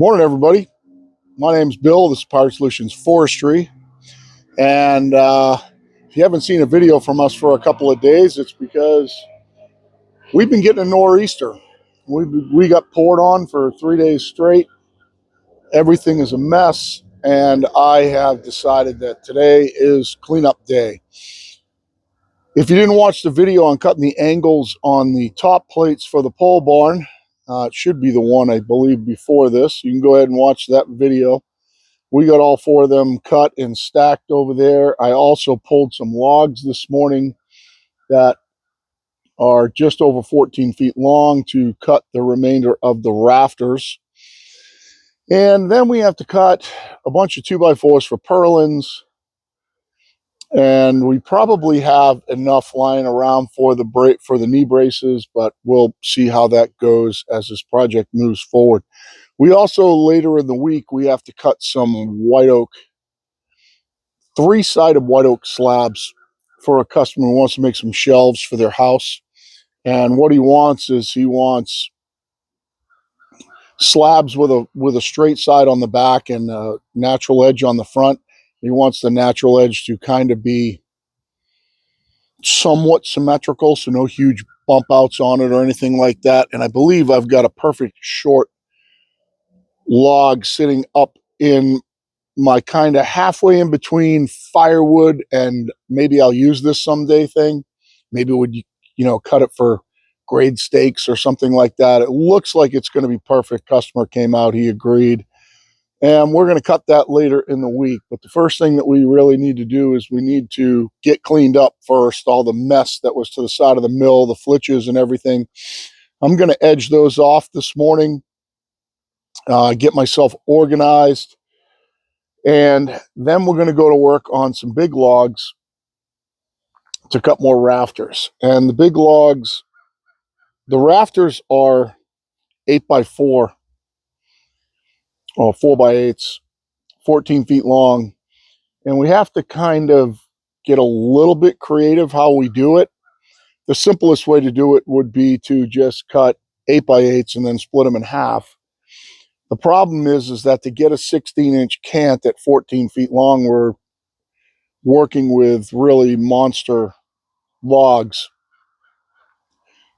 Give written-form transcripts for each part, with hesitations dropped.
Morning, everybody. My name's Bill. This is Power Solutions Forestry. And if you haven't seen a video from us for a couple of days, it's because we've been getting a nor'easter. We got poured on for 3 days straight. Everything is a mess. And I have decided that today is cleanup day. If you didn't watch the video on cutting the angles on the top plates for the pole barn, it should be the one, I believe, before this. You can go ahead and watch that video. We got all four of them cut and stacked over there. I also pulled some logs this morning that are just over 14 feet long to cut the remainder of the rafters. And then we have to cut a bunch of 2x4s for purlins. And we probably have enough lying around for the knee braces, but we'll see how that goes as this project moves forward. We also, later in the week, we have to cut some white oak, three-sided white oak slabs for a customer who wants to make some shelves for their house. And what he wants is he wants slabs with a straight side on the back and a natural edge on the front. He wants the natural edge to kind of be somewhat symmetrical, so no huge bump outs on it or anything like that. And I believe I've got a perfect short log sitting up in my kind of halfway in between firewood and maybe I'll use this someday thing. Maybe would cut it for grade steaks or something like that. It looks like it's going to be perfect. Customer came out, he agreed. And we're going to cut that later in the week. But the first thing that we really need to do is we need to get cleaned up first, all the mess that was to the side of the mill, the flitches and everything. I'm going to edge those off this morning, get myself organized. And then we're going to go to work on some big logs to cut more rafters. And the big logs, the rafters are 8x4 or 4x8s, 14 feet long. And we have to kind of get a little bit creative how we do it. The simplest way to do it would be to just cut 8x8s and then split them in half. The problem is that to get a 16-inch cant at 14 feet long, we're working with really monster logs.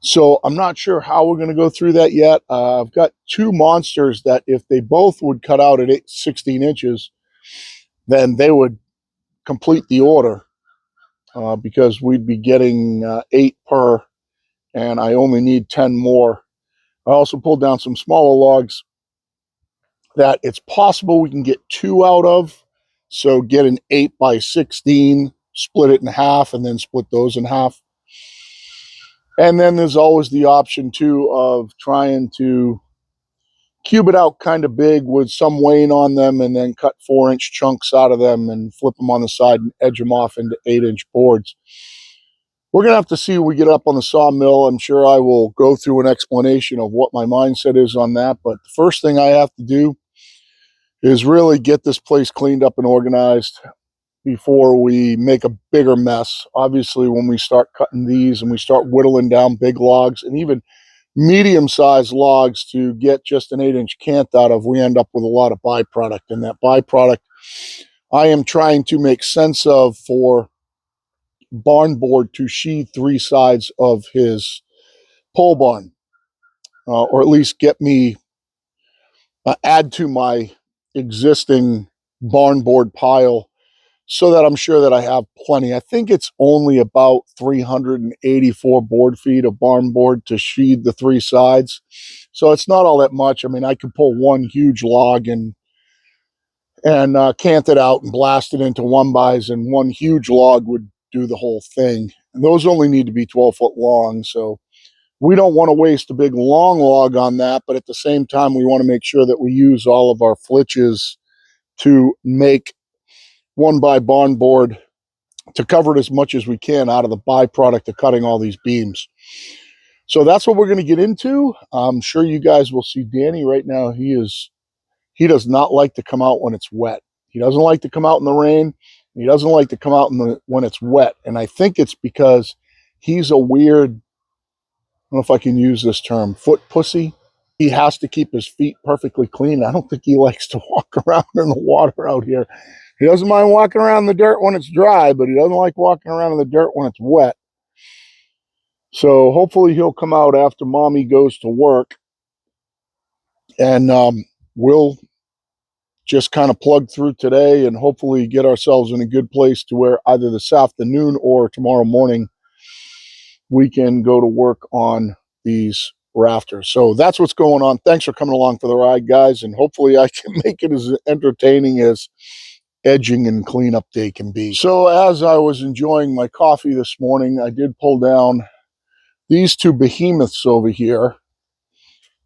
So I'm not sure how we're going to go through that yet. I've got two monsters that if they both would cut out at 16 inches, then they would complete the order because we'd be getting 8 per, and I only need 10 more. I also pulled down some smaller logs that it's possible we can get 2 out of. So get an 8x16, split it in half, and then split those in half. And then there's always the option, too, of trying to cube it out kind of big with some weighing on them and then cut 4-inch chunks out of them and flip them on the side and edge them off into 8-inch boards. We're going to have to see when we get up on the sawmill. I'm sure I will go through an explanation of what my mindset is on that. But the first thing I have to do is really get this place cleaned up and organized before we make a bigger mess. Obviously, when we start cutting these and we start whittling down big logs and even medium-sized logs to get just an 8-inch cant out of, we end up with a lot of byproduct. And that byproduct I am trying to make sense of for barn board to sheathe 3 sides of his pole barn, or at least get me add to my existing barn board pile so that I'm sure that I have plenty. I think it's only about 384 board feet of barn board to sheathe the 3 sides. So it's not all that much. I mean, I could pull one huge log and cant it out and blast it into 1-bys, and one huge log would do the whole thing. And those only need to be 12-foot long. So we don't want to waste a big long log on that. But at the same time, we want to make sure that we use all of our flitches to make 1-by barn board to cover it as much as we can out of the byproduct of cutting all these beams. So that's what we're going to get into. I'm sure you guys will see Danny right now. He does not like to come out when it's wet. He doesn't like to come out in the rain. He doesn't like to come out when it's wet. And I think it's because he's a weird, I don't know if I can use this term, foot pussy. He has to keep his feet perfectly clean. I don't think he likes to walk around in the water out here. He doesn't mind walking around in the dirt when it's dry, but he doesn't like walking around in the dirt when it's wet. So hopefully he'll come out after mommy goes to work, and we'll just kind of plug through today and hopefully get ourselves in a good place to where either this afternoon or tomorrow morning we can go to work on these rafters. So that's what's going on. Thanks for coming along for the ride, guys, and hopefully I can make it as entertaining as edging and cleanup day can be. So as I was enjoying my coffee this morning, I did pull down these two behemoths over here.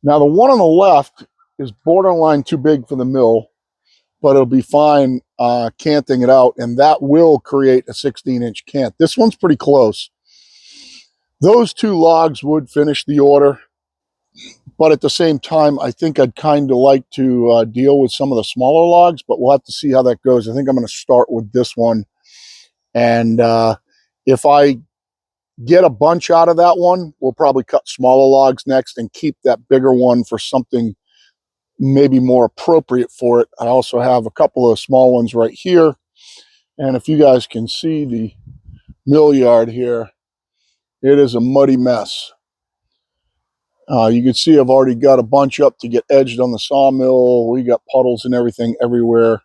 Now the one on the left is borderline too big for the mill, but it'll be fine canting it out, and that will create a 16-inch cant. This one's pretty close. Those two logs would finish the order, but at the same time, I think I'd kind of like to deal with some of the smaller logs, but we'll have to see how that goes. I think I'm going to start with this one, and if I get a bunch out of that one, we'll probably cut smaller logs next and keep that bigger one for something maybe more appropriate for it. I also have a couple of small ones right here, and if you guys can see the mill yard here, it is a muddy mess. You can see I've already got a bunch up to get edged on the sawmill. We got puddles and everything everywhere.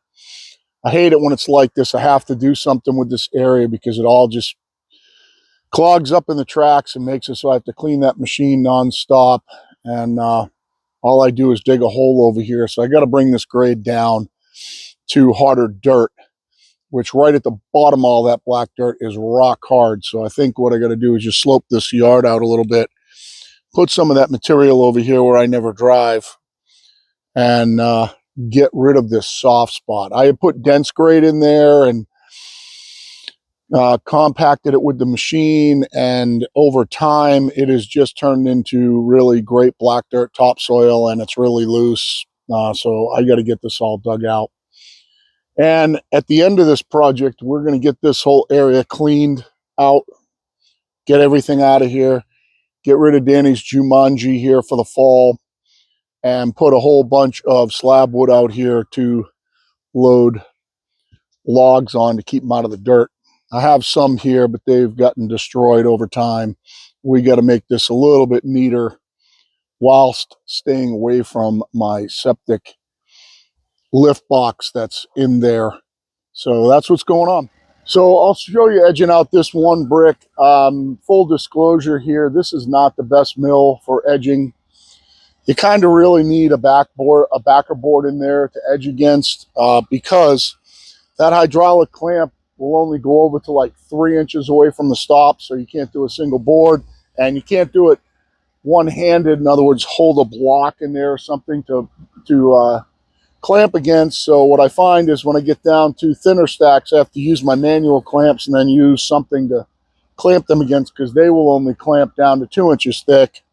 I hate it when it's like this. I have to do something with this area because it all just clogs up in the tracks and makes it so I have to clean that machine nonstop. And all I do is dig a hole over here. So I got to bring this grade down to harder dirt, which right at the bottom of all that black dirt is rock hard. So I think what I got to do is just slope this yard out a little bit, put some of that material over here where I never drive, and get rid of this soft spot. I had put dense grade in there and compacted it with the machine, and over time it has just turned into really great black dirt topsoil, and it's really loose. So I got to get this all dug out. And at the end of this project, we're going to get this whole area cleaned out, get everything out of here, get rid of Danny's Jumanji here for the fall, and put a whole bunch of slab wood out here to load logs on to keep them out of the dirt. I have some here, but they've gotten destroyed over time. We got to make this a little bit neater whilst staying away from my septic lift box that's in there. So that's what's going on. So I'll show you edging out this one brick. Full disclosure here, this is not the best mill for edging. You kind of really need a backer board in there to edge against because that hydraulic clamp will only go over to like 3 inches away from the stop, so you can't do a single board, and you can't do it one-handed. In other words, hold a block in there or something to clamp against. So what I find is when I get down to thinner stacks, I have to use my manual clamps and then use something to clamp them against because they will only clamp down to 2 inches thick.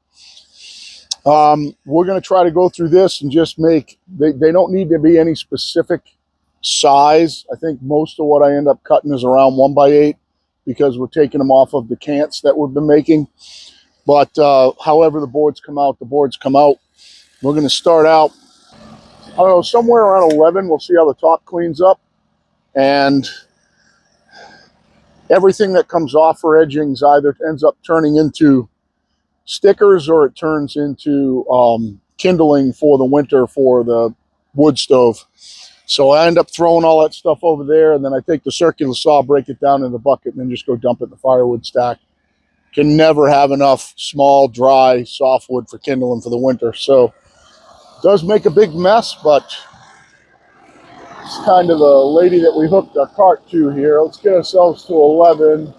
We're going to try to go through this and just make, they don't need to be any specific size. I think most of what I end up cutting is around 1x8 because we're taking them off of the cants that we've been making. But however the boards come out, the boards come out. We're going to start out, I don't know, somewhere around 11. We'll see how the top cleans up. And everything that comes off for edgings either ends up turning into stickers or it turns into kindling for the winter for the wood stove. So I end up throwing all that stuff over there, and then I take the circular saw, break it down in the bucket, and then just go dump it in the firewood stack. Can never have enough small, dry, softwood for kindling for the winter. So it does make a big mess, but it's kind of the lady that we hooked our cart to here. Let's get ourselves to 11.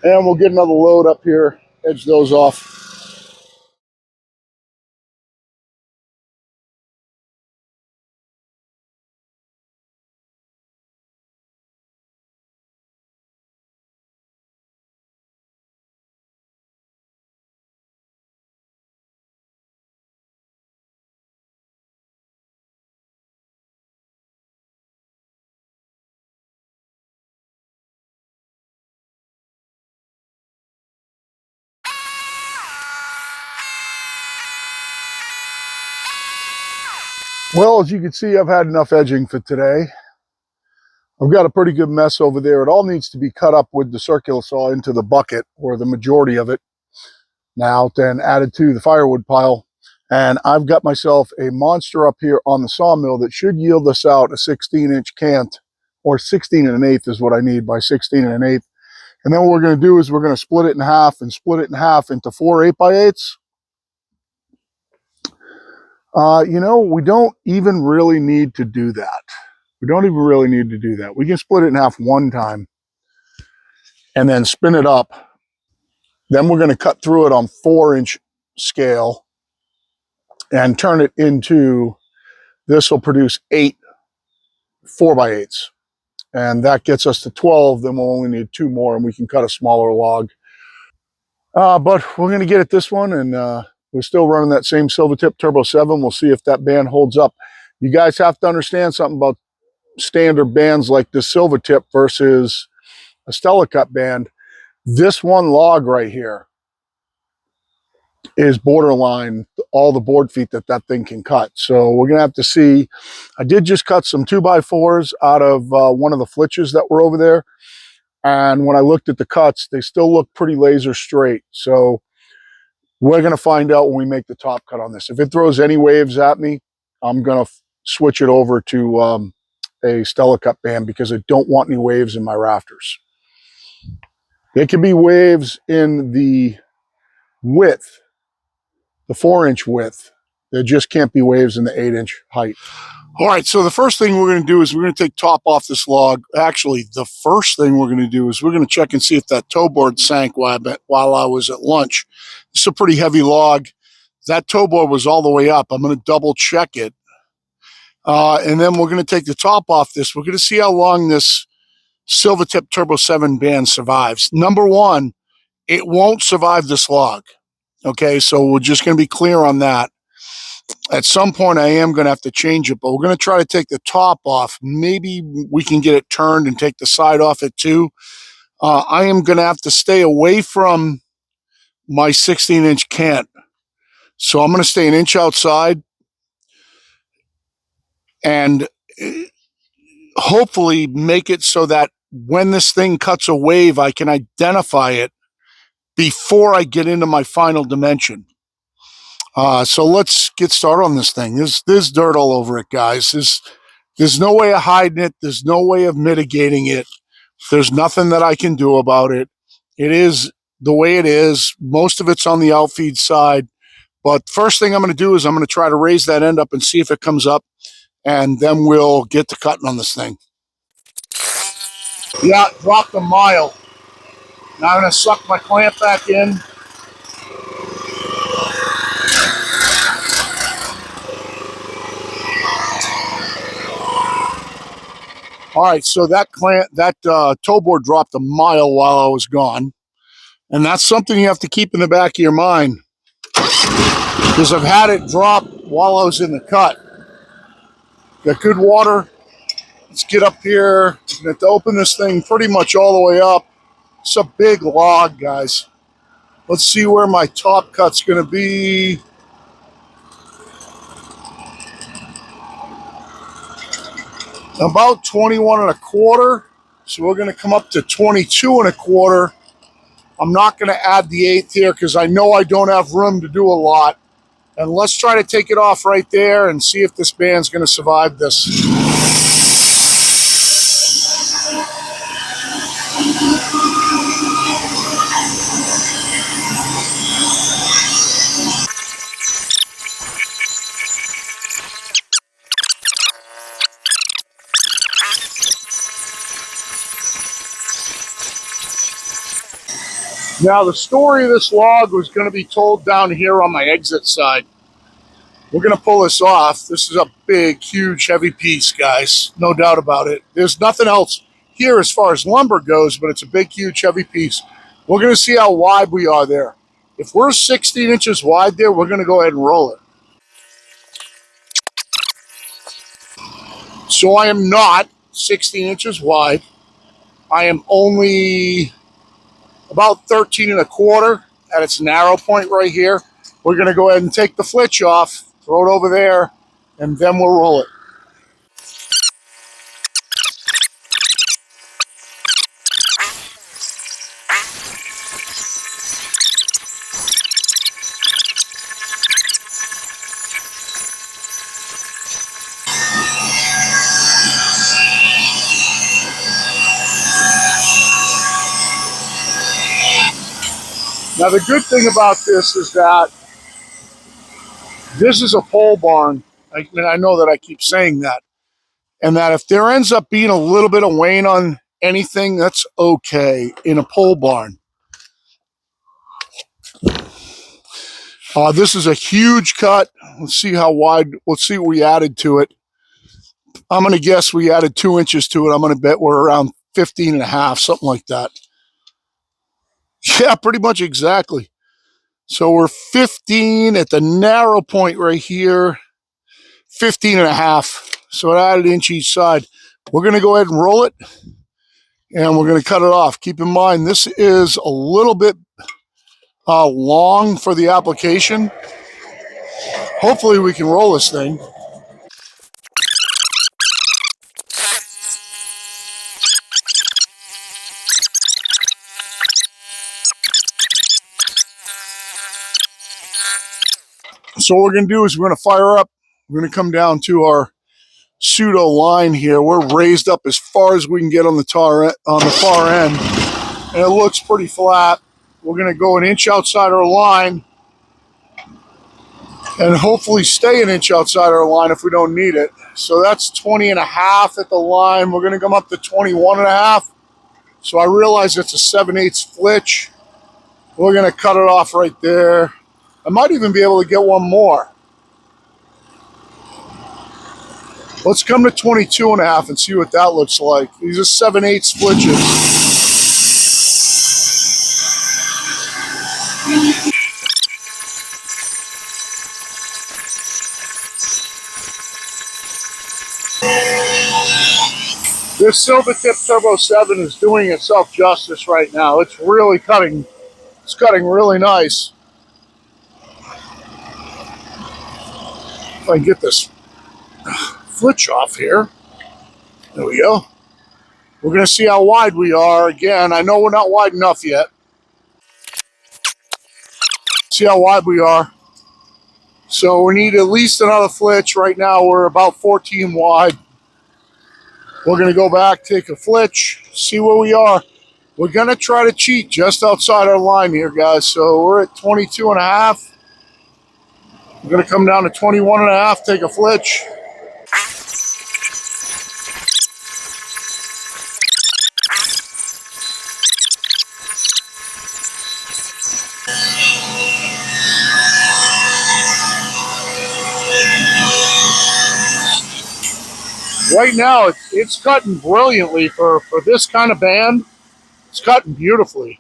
And we'll get another load up here, edge those off. Well, as you can see, I've had enough edging for today. I've got a pretty good mess over there. It all needs to be cut up with the circular saw into the bucket, or the majority of it now, then added to the firewood pile. And I've got myself a monster up here on the sawmill that should yield us out a 16-inch cant, or 16 and an eighth is what I need by 16 and an eighth. And then what we're going to do is we're going to split it in half and split it in half into 4 8x8s. You know, we don't even really need to do that. We don't even really need to do that. We can split it in half one time and then spin it up. Then we're going to cut through it on 4-inch scale and turn it into, this will produce 8 4x8s. And that gets us to 12. Then we'll only need 2 more and we can cut a smaller log. But we're going to get at this one, and we're still running that same Silvertip Turbo 7. We'll see if that band holds up. You guys have to understand something about standard bands like the Silvertip versus a Stella Cut band. This one log right here is borderline all the board feet that thing can cut. So we're gonna have to see. I did just cut some 2x4s out of one of the flitches that were over there, and when I looked at the cuts, they still look pretty laser straight. So we're gonna find out when we make the top cut on this. If it throws any waves at me, I'm gonna switch it over to a Stella Cut band because I don't want any waves in my rafters. There could be waves in the width, the 4-inch width. There just can't be waves in the 8-inch height. All right, so the first thing we're going to do is we're going to take top off this log. Actually, the first thing we're going to do is we're going to check and see if that toe board sank while I was at lunch. It's a pretty heavy log. That toe board was all the way up. I'm going to double check it. And then we're going to take the top off this. We're going to see how long this Silvertip Turbo 7 band survives. Number one, it won't survive this log. Okay, so we're just going to be clear on that. At some point, I am going to have to change it, but we're going to try to take the top off. Maybe we can get it turned and take the side off it too. I am going to have to stay away from my 16-inch cant. So I'm going to stay an inch outside and hopefully make it so that when this thing cuts a wave, I can identify it before I get into my final dimension. So let's get started on this thing. There's dirt all over it, guys. There's no way of hiding it. There's no way of mitigating it. There's nothing that I can do about it. It is the way it is. Most of it's on the outfeed side. But first thing I'm going to do is I'm going to try to raise that end up and see if it comes up. And then we'll get to cutting on this thing. Yeah, it dropped a mile. Now I'm going to suck my clamp back in. All right, so that toe board dropped a mile while I was gone. And that's something you have to keep in the back of your mind, because I've had it drop while I was in the cut. Got good water. Let's get up here. I'm going to open this thing pretty much all the way up. It's a big log, guys. Let's see where my top cut's going to be. About 21 and a quarter. So we're going to come up to 22 and a quarter. I'm not going to add the eighth here because I know I don't have room to do a lot. And let's try to take it off right there and see if this band's going to survive this. Now, the story of this log was going to be told down here on my exit side. We're going to pull this off. This is a big, huge, heavy piece, guys. No doubt about it. There's nothing else here as far as lumber goes, but it's a big, huge, heavy piece. We're going to see how wide we are there. If we're 16 inches wide there, we're going to go ahead and roll it. So I am not 16 inches wide. I am only about 13 and a quarter at its narrow point right here. We're going to go ahead and take the flitch off, throw it over there, and then we'll roll it. Now the good thing about this is that this is a pole barn, and I know that I keep saying that, and that if there ends up being a little bit of wane on anything, that's okay in a pole barn. This is a huge cut. Let's see how wide, let's see what we added to it. I'm going to guess we added 2 inches to it. I'm going to bet we're around 15 and a half, something like that. Yeah, pretty much exactly. So we're 15 at the narrow point right here, 15 and a half. So it added an inch each side. We're going to go ahead and roll it, and we're going to cut it off. Keep in mind, this is a little bit long for the application. Hopefully we can roll this thing. So what we're going to do is we're going to fire up. We're going to come down to our pseudo line here. We're raised up as far as we can get on the far end, and it looks pretty flat. We're going to go an inch outside our line and hopefully stay an inch outside our line if we don't need it. So that's 20 and a half at the line. We're going to come up to 21 and a half. So I realize it's a 7/8 flitch. We're going to cut it off right there. I might even be able to get one more. Let's come to 22 and a half and see what that looks like. These are 7/8 flitches. This Silvertip Turbo 7 is doing itself justice right now. It's really cutting. It's cutting really nice. If I can get this flitch off here. There we go. We're going to see how wide we are. Again, I know we're not wide enough yet. See how wide we are. So we need at least another flitch. Right now we're about 14 wide. We're going to go back, take a flitch, see where we are. We're going to try to cheat just outside our line here, guys. So we're at 22 and a half. We're going to come down to 21 and a half, take a flitch. Right now, it's cutting brilliantly for this kind of band. It's cutting beautifully.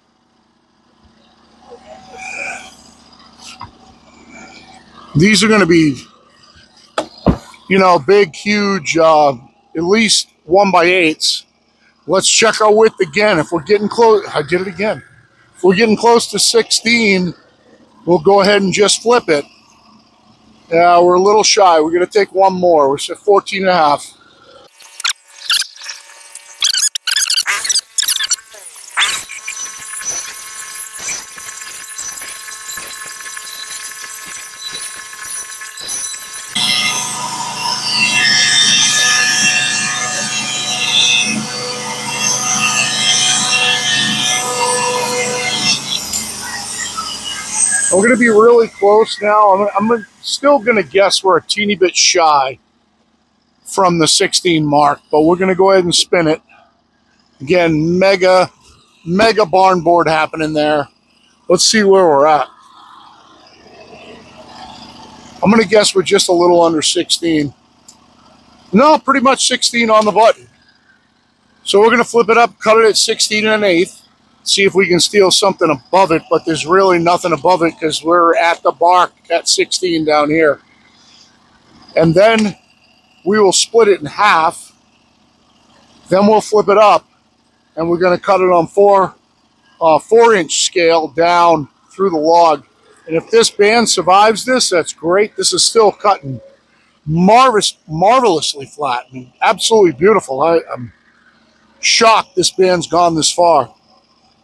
These are going to be, big, huge, at least 1x8s. Let's check our width again. If we're getting close, I did it again. If we're getting close to 16, we'll go ahead and just flip it. Yeah, we're a little shy. We're going to take one more. We're at 14 and a half. We're going to be really close now. I'm still going to guess we're a teeny bit shy from the 16 mark, but we're going to go ahead and spin it. Again, mega barn board happening there. Let's see where we're at. I'm going to guess we're just a little under 16. No, pretty much 16 on the button. So we're going to flip it up, cut it at 16 and an eighth. See if we can steal something above it, but there's really nothing above it because we're at the bark at 16 down here. And then we will split it in half. Then we'll flip it up, and we're going to cut it on 4-inch scale down through the log. And if this band survives this, that's great. This is still cutting marvelously flat. I mean, absolutely beautiful. I'm shocked this band's gone this far.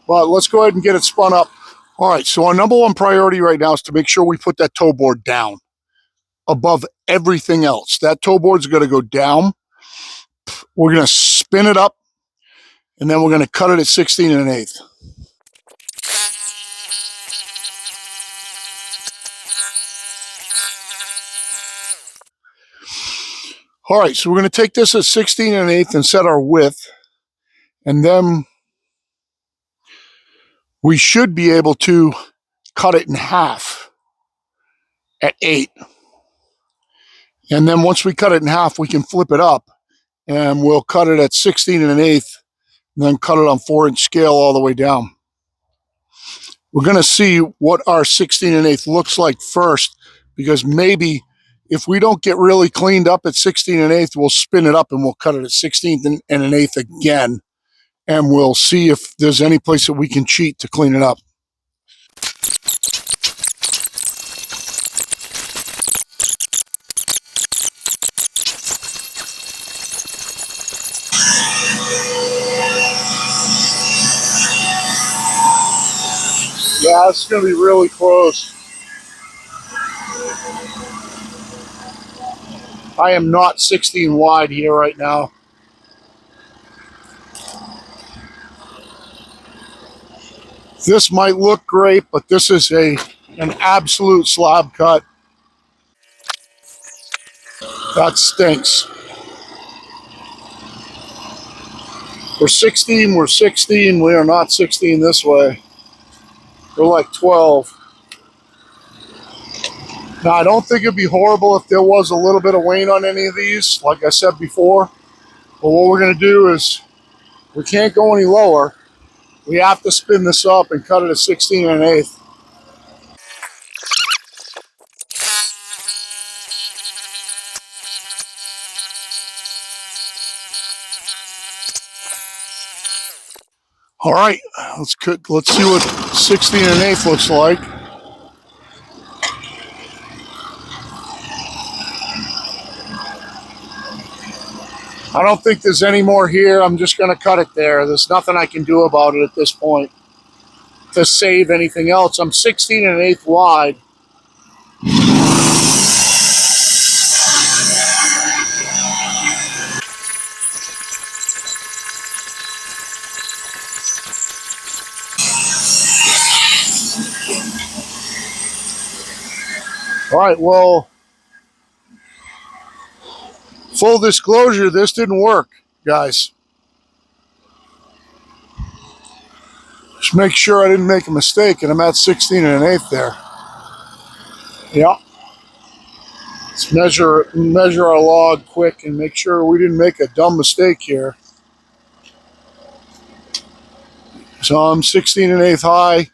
But let's go ahead and get it spun up. All right, so our number one priority right now is to make sure we put that toe board down above everything else. That toe board's going to go down. We're going to spin it up, and then we're going to cut it at 16 1/8. All right, so we're going to take this at 16 1/8 and set our width, and then we should be able to cut it in half at 8. And then once we cut it in half, we can flip it up, and we'll cut it at 16 1/8, and then cut it on 4-inch scale all the way down. We're going to see what our 16 1/8 looks like first, because maybe if we don't get really cleaned up at 16 1/8, we'll spin it up and we'll cut it at 16 1/8 again, and we'll see if there's any place that we can cheat to clean it up. Yeah, it's going to be really close. I am not 16 wide here right now. This might look great, but this is an absolute slab cut. That stinks. We're 16, we're 16, we are not 16 this way. We're like 12. Now, I don't think it'd be horrible if there was a little bit of wane on any of these, like I said before. But what we're going to do is, we can't go any lower. We have to spin this up and cut it at 16 1/8. All right, let's see what 16 1/8 looks like. I don't think there's any more here. I'm just going to cut it there. There's nothing I can do about it at this point to save anything else. I'm 16 1/8 wide. All right, well, full disclosure, this didn't work, guys. Just make sure I didn't make a mistake, and I'm at 16 1/8 there. Yeah. Let's measure our log quick and make sure we didn't make a dumb mistake here. So I'm 16 1/8 high,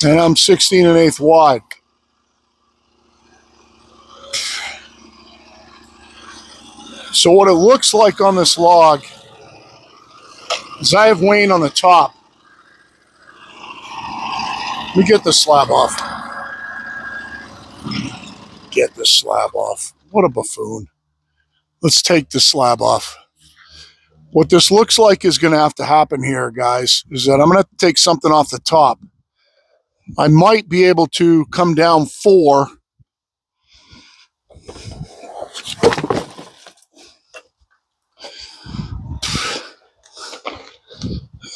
and I'm 16 1/8 wide. So what it looks like on this log is I have wane on the top. Let me get the slab off. Get the slab off. What a buffoon. Let's take the slab off. What this looks like is going to have to happen here, guys, is that I'm going to have to take something off the top. I might be able to come down 4.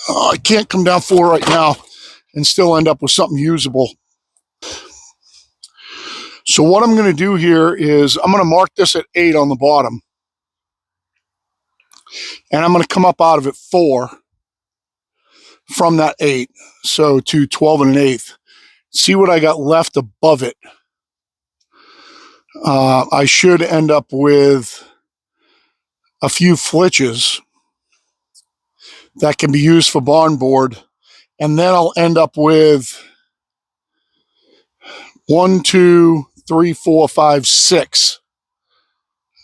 I can't come down 4 right now and still end up with something usable. So what I'm going to do here is I'm going to mark this at 8 on the bottom. And I'm going to come up out of it 4 from that 8. So to 12 1/8. See what I got left above it. I should end up with a few flitches that can be used for barn board. And then I'll end up with 1, 2, 3, 4, 5, 6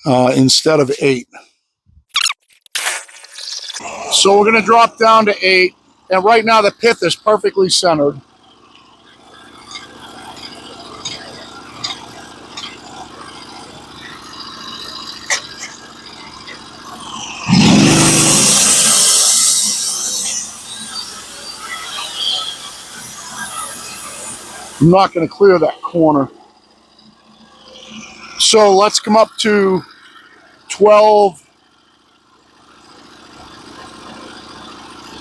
instead of 8. So we're going to drop down to 8. And right now the pith is perfectly centered. I'm not going to clear that corner. So let's come up to 12.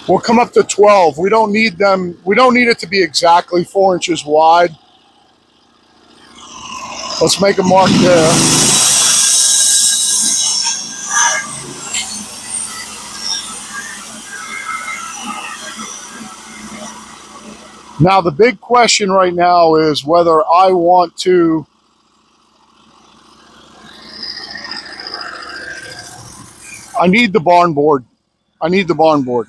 We'll come up to 12. We don't need them. We don't need it to be exactly 4 inches wide. Let's make a mark there. Now the big question right now is whether I want to, I need the barn board. I need the barn board.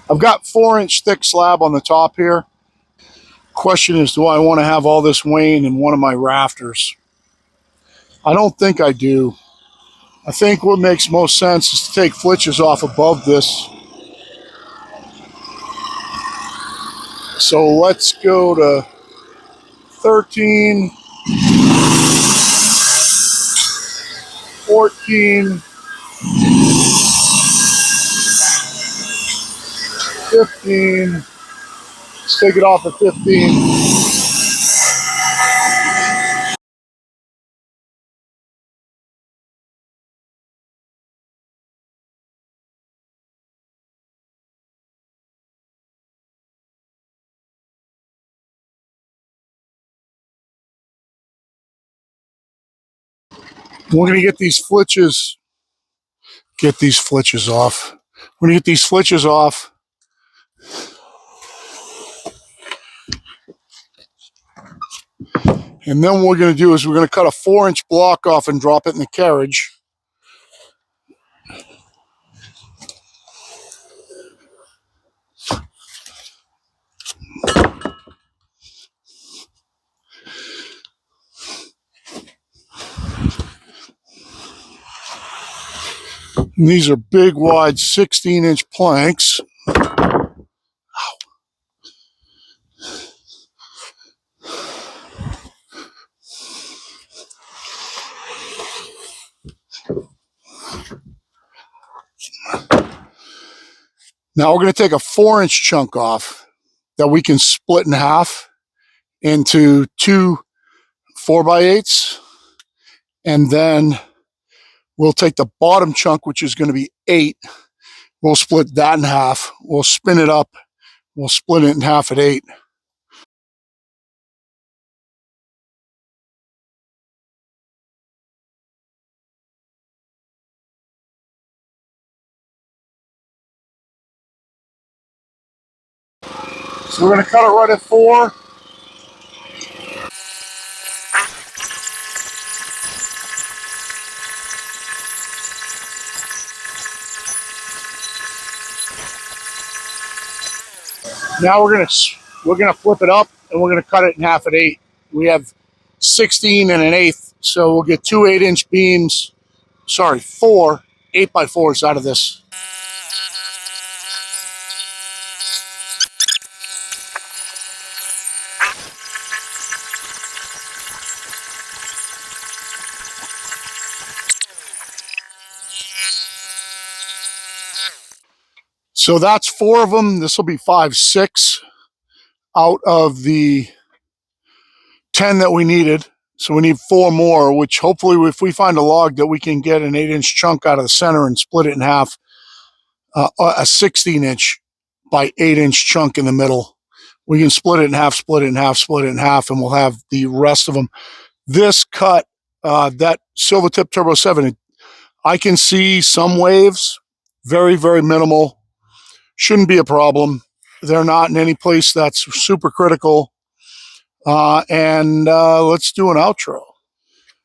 I've got 4-inch thick slab on the top here. Question is, do I want to have all this weighing in one of my rafters? I don't think I do. I think what makes most sense is to take flitches off above this. So let's go to 13, 14, 15. Let's take it off at 15. We're going to get these flitches, off. We're going to get these flitches off. And then what we're going to do is we're going to cut a 4-inch block off and drop it in the carriage. And these are big, wide 16-inch planks. Now we're going to take a 4-inch chunk off that we can split in half into 2 4x8s. And then we'll take the bottom chunk, which is going to be 8. We'll split that in half. We'll spin it up. We'll split it in half at 8. So we're going to cut it right at 4. Now we're gonna flip it up and we're gonna cut it in half at 8. We have 16 and an eighth, so we'll get 2 8-inch beams. Sorry, 4 8x4s out of this. So that's 4 of them. This will be 5, 6 out of the 10 that we needed. So we need 4 more, which hopefully if we find a log that we can get an 8-inch chunk out of the center and split it in half, a 16-inch by 8-inch chunk in the middle. We can split it in half, split it in half, split it in half, and we'll have the rest of them. This cut, that Silvertip Turbo 7, I can see some waves, very, very minimal. Shouldn't be a problem. They're not in any place that's super critical. And let's do an outro.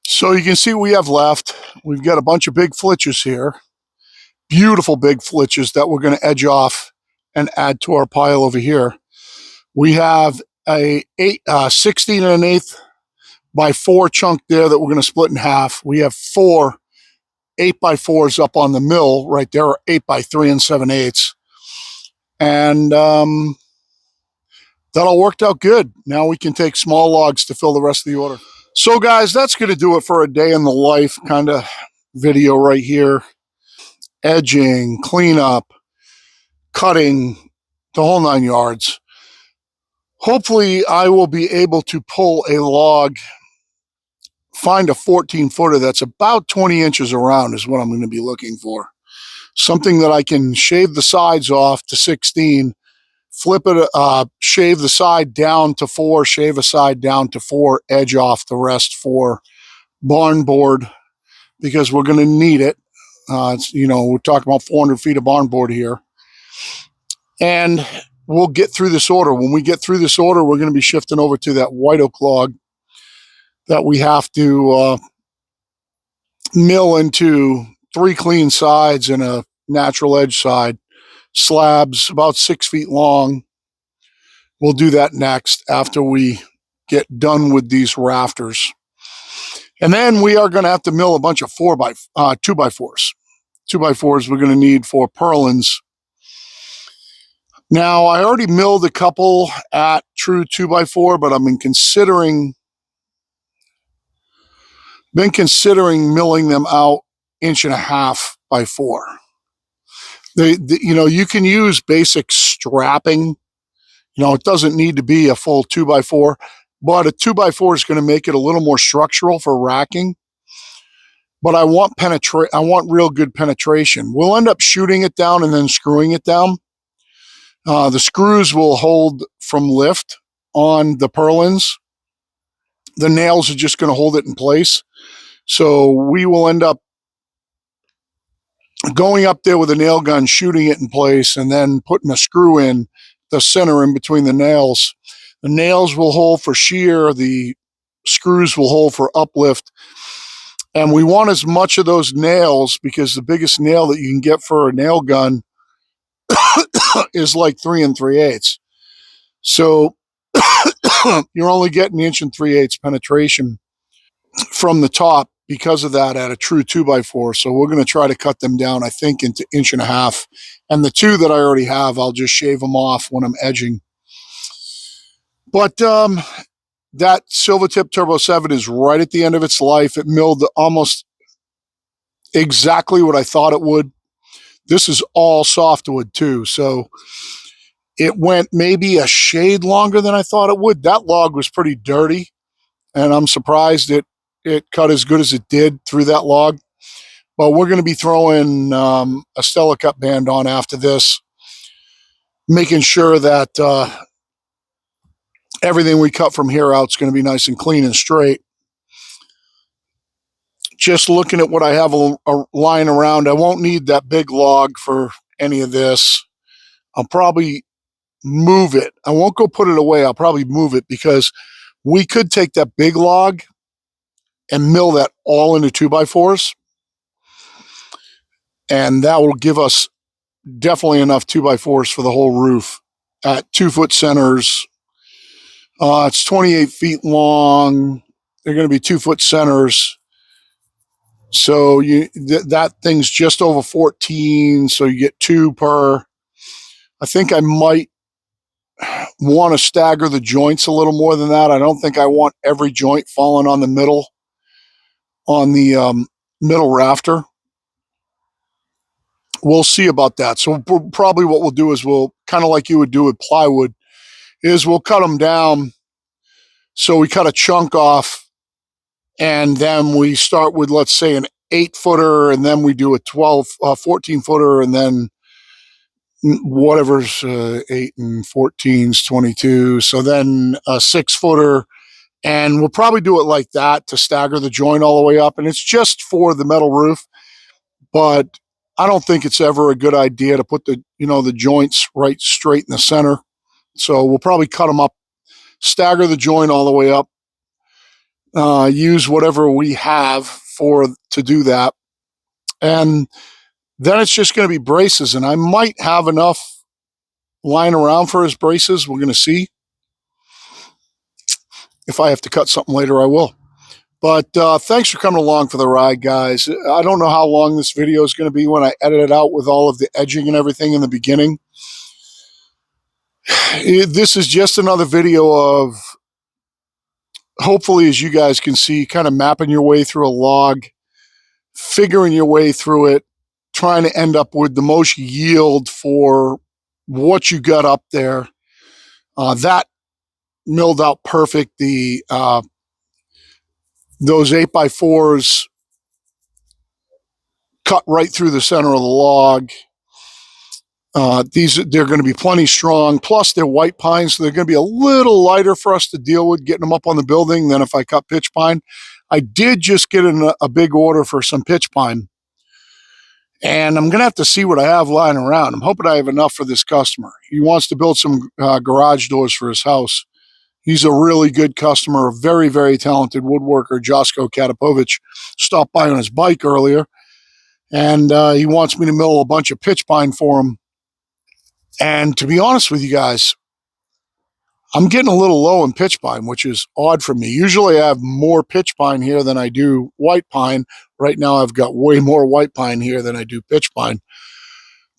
So you can see what we have left. We've got a bunch of big flitches here. Beautiful big flitches that we're going to edge off and add to our pile over here. We have a 16 and an eighth by 4 chunk there that we're going to split in half. We have 4 8x4s up on the mill right there, 8x3 and 7/8. And that all worked out good. Now we can take small logs to fill the rest of the order. So guys, that's going to do it for a day in the life kind of video right here. Edging, cleanup, cutting, the whole 9 yards. Hopefully I will be able to pull a log, find a 14 footer that's about 20 inches around is what I'm going to be looking for. Something that I can shave the sides off to 16, flip it, shave the side down to 4, shave a side down to 4, edge off the rest for barn board, because we're going to need it. We're talking about 400 feet of barn board here. And we'll get through this order. When we get through this order, we're going to be shifting over to that white oak log that we have to mill into 3 clean sides and a natural edge side. Slabs about 6 feet long. We'll do that next after we get done with these rafters. And then we are going to have to mill a bunch of 2x4s. 2x4s we're going to need for purlins. Now, I already milled a couple at true 2x4, but I've been considering milling them out 1.5 by 4. You can use basic strapping. It doesn't need to be a full 2x4, but a 2x4 is going to make it a little more structural for racking. But I want real good penetration. We'll end up shooting it down and then screwing it down. The screws will hold from lift on the purlins. The nails are just going to hold it in place. So we will end up going up there with a nail gun, shooting it in place, and then putting a screw in the center in between the nails. The nails will hold for shear. The screws will hold for uplift. And we want as much of those nails, because the biggest nail that you can get for a nail gun is like 3 3/8. So you're only getting 1 3/8 penetration from the top because of that at a true 2x4. So we're going to try to cut them down, I think, into 1.5 inches. And the 2 that I already have, I'll just shave them off when I'm edging. But that Silvertip Turbo 7 is right at the end of its life. It milled almost exactly what I thought it would. This is all softwood too, so it went maybe a shade longer than I thought it would. That log was pretty dirty, and I'm surprised it cut as good as it did through that log. But we're going to be throwing a Stella Cut band on after this, making sure that everything we cut from here out is going to be nice and clean and straight. Just looking at what I have lying around, I won't need that big log for any of this. I'll probably move it. I won't go put it away. I'll probably move it, because we could take that big log and mill that all into 2x4s. And that will give us definitely enough 2x4s for the whole roof at 2-foot centers. It's 28 feet long. They're going to be 2-foot centers. So that thing's just over 14. So you get 2 per. I think I might want to stagger the joints a little more than that. I don't think I want every joint falling on the middle rafter. We'll see about that. So probably what we'll do is we'll, kind of like you would do with plywood, is we'll cut them down. So we cut a chunk off, and then we start with, let's say, an 8-footer, and then we do a 14-footer, and then whatever's 8 and 14's 22. So then a 6-footer, and we'll probably do it like that to stagger the joint all the way up. And it's just for the metal roof, but I don't think it's ever a good idea to put the joints right straight in the center. So we'll probably cut them up, stagger the joint all the way up, use whatever we have to do that. And then it's just going to be braces, and I might have enough lying around for his braces. We're going to see. If I have to cut something later, I will. But thanks for coming along for the ride, guys. I don't know how long this video is going to be when I edit it out with all of the edging and everything in the beginning. This is just another video of, hopefully, as you guys can see, kind of mapping your way through a log, figuring your way through it, trying to end up with the most yield for what you got up there. That milled out perfect. Those 8x4s cut right through the center of the log. They're going to be plenty strong. Plus, they're white pine, so they're going to be a little lighter for us to deal with getting them up on the building than if I cut pitch pine. I did just get in a big order for some pitch pine, and I'm going to have to see what I have lying around. I'm hoping I have enough for this customer. He wants to build some garage doors for his house. He's a really good customer, a very, very talented woodworker. Josko Katapovich stopped by on his bike earlier, and he wants me to mill a bunch of pitch pine for him. And to be honest with you guys, I'm getting a little low in pitch pine, which is odd for me. Usually I have more pitch pine here than I do white pine. Right now I've got way more white pine here than I do pitch pine.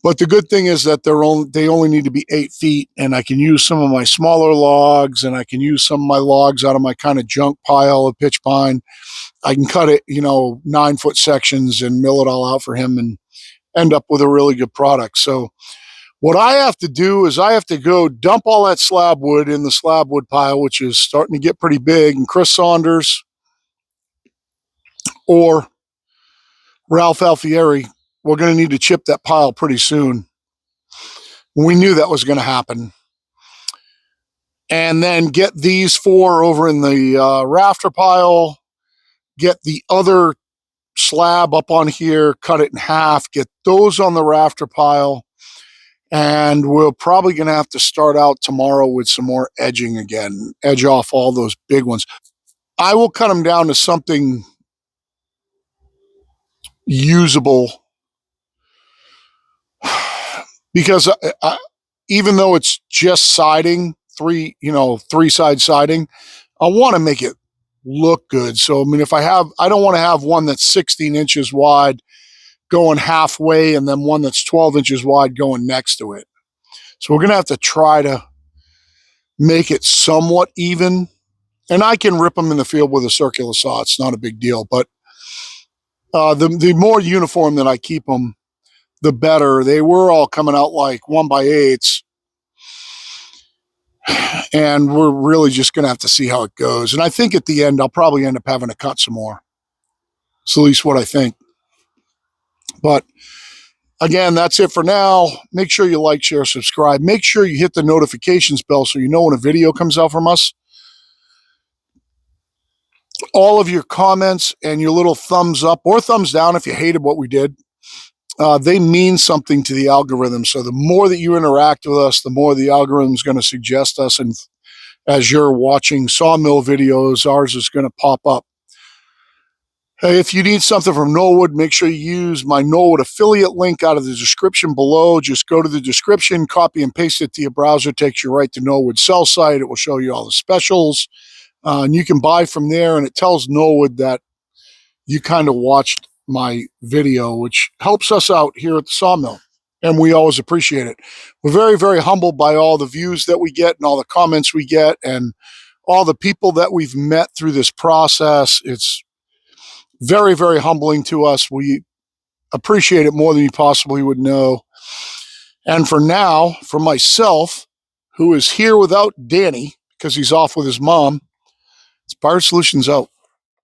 But the good thing is that they only need to be 8 feet, and I can use some of my smaller logs, and I can use some of my logs out of my kind of junk pile of pitch pine. I can cut it, 9-foot sections and mill it all out for him and end up with a really good product. So what I have to do is I have to go dump all that slab wood in the slab wood pile, which is starting to get pretty big. And Chris Saunders or Ralph Alfieri, we're going to need to chip that pile pretty soon. We knew that was going to happen. And then get these 4 over in the rafter pile, get the other slab up on here, cut it in half, get those on the rafter pile. And we're probably going to have to start out tomorrow with some more edging again, edge off all those big ones. I will cut them down to something usable because even though it's just siding, 3-side siding, I want to make it look good. So, I mean, I don't want to have one that's 16 inches wide going halfway and then one that's 12 inches wide going next to it. So we're going to have to try to make it somewhat even. And I can rip them in the field with a circular saw. It's not a big deal. But the more uniform that I keep them, the better. They were all coming out like 1x8s. And we're really just going to have to see how it goes. And I think at the end, I'll probably end up having to cut some more. It's at least what I think. But again, that's it for now. Make sure you like, share, subscribe. Make sure you hit the notifications bell so you know when a video comes out from us. All of your comments and your little thumbs up or thumbs down if you hated what we did, they mean something to the algorithm. So the more that you interact with us, the more the algorithm is going to suggest us. And as you're watching sawmill videos, ours is going to pop up. Hey, if you need something from Norwood, make sure you use my Norwood affiliate link out of the description below. Just go to the description, copy and paste it to your browser. It takes you right to Norwood's sell site. It will show you all the specials. And you can buy from there, and it tells Norwood that you kind of watched my video, which helps us out here at the sawmill, and we always appreciate it. We're very, very humbled by all the views that we get and all the comments we get and all the people that we've met through this process. It's very, very humbling to us. We appreciate it more than you possibly would know. And for now, for myself, who is here without Danny because he's off with his mom, it's Pirate Solutions out.